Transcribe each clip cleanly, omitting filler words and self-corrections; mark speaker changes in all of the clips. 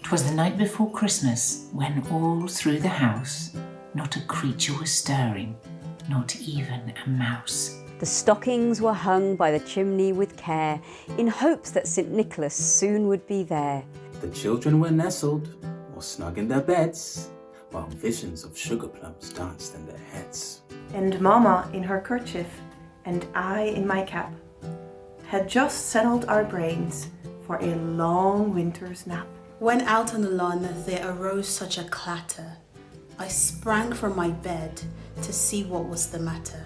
Speaker 1: 'Twas the night before Christmas, when all through the house not a creature was stirring, not even a mouse.
Speaker 2: The stockings were hung by the chimney with care, in hopes that St. Nicholas soon would be there.
Speaker 3: The children were nestled or snug in their beds, while visions of sugar plums danced in their heads.
Speaker 4: And Mama in her kerchief, and I in my cap, had just settled our brains for a long winter's nap.
Speaker 5: When out on the lawn there arose such a clatter, I sprang from my bed to see what was the matter.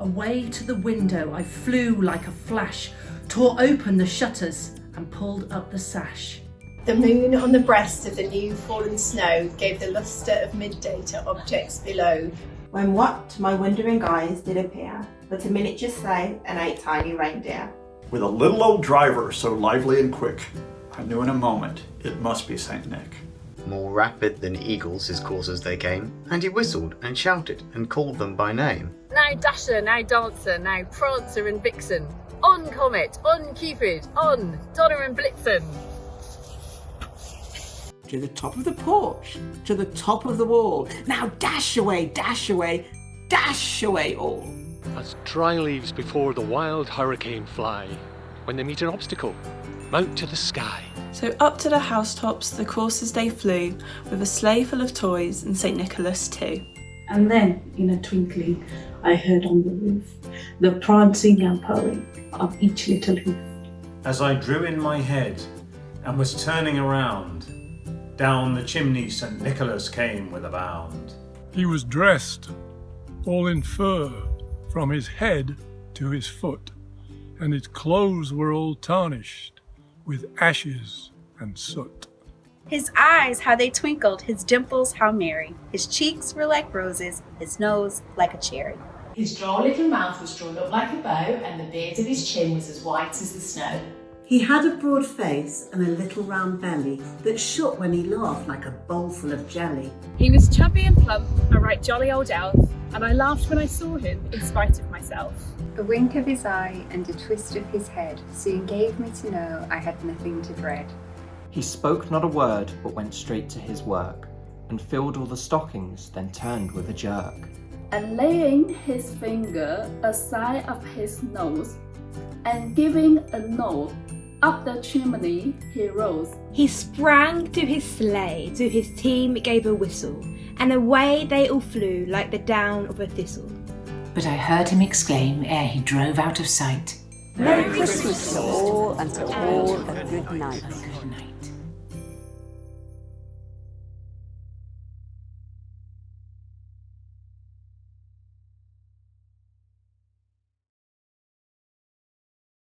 Speaker 6: Away to the window I flew like a flash, tore open the shutters and pulled up the sash.
Speaker 7: The moon on the breast of the new fallen snow gave the lustre of midday to objects below.
Speaker 4: When what to my wondering eyes did appear but a miniature sleigh and 8 tiny reindeer.
Speaker 8: With a little old driver so lively and quick, I knew in a moment it must be Saint Nick.
Speaker 9: More rapid than eagles his coursers they came, and he whistled and shouted and called them by name.
Speaker 10: Now Dasher, now Dancer, now Prancer and Vixen. On Comet, on Cupid, on Donner and Blitzen.
Speaker 11: To the top of the porch, to the top of the wall. Now dash away, dash away, dash away all.
Speaker 12: As dry leaves before the wild hurricane fly, when they meet an obstacle, mount to the sky.
Speaker 13: So up to the housetops the coursers they flew, with a sleigh full of toys and St. Nicholas too.
Speaker 6: And then, in a twinkling, I heard on the roof the prancing and purring of each little hoof.
Speaker 14: As I drew in my head and was turning around, down the chimney St. Nicholas came with a bound.
Speaker 15: He was dressed all in fur from his head to his foot, and his clothes were all tarnished with ashes and soot.
Speaker 16: His eyes, how they twinkled, his dimples, how merry. His cheeks were like roses, his nose like a cherry.
Speaker 17: His droll little mouth was drawn up like a bow, and the beard of his chin was as white as the snow.
Speaker 18: He had a broad face and a little round belly that shook when he laughed like a bowl full of jelly.
Speaker 19: He was chubby and plump, a right jolly old elf, and I laughed when I saw him in spite of myself.
Speaker 20: A wink of his eye and a twist of his head soon gave me to know I had nothing to dread.
Speaker 5: He spoke not a word, but went straight to his work, and filled all the stockings, then turned with a jerk.
Speaker 4: And laying his finger aside of his nose, and giving a nod, up the chimney he rose.
Speaker 7: He sprang to his sleigh, to his team gave a whistle, and away they all flew like the down of a thistle.
Speaker 1: But I heard him exclaim ere he drove out of sight,
Speaker 2: Merry Christmas to all, and to all a good night.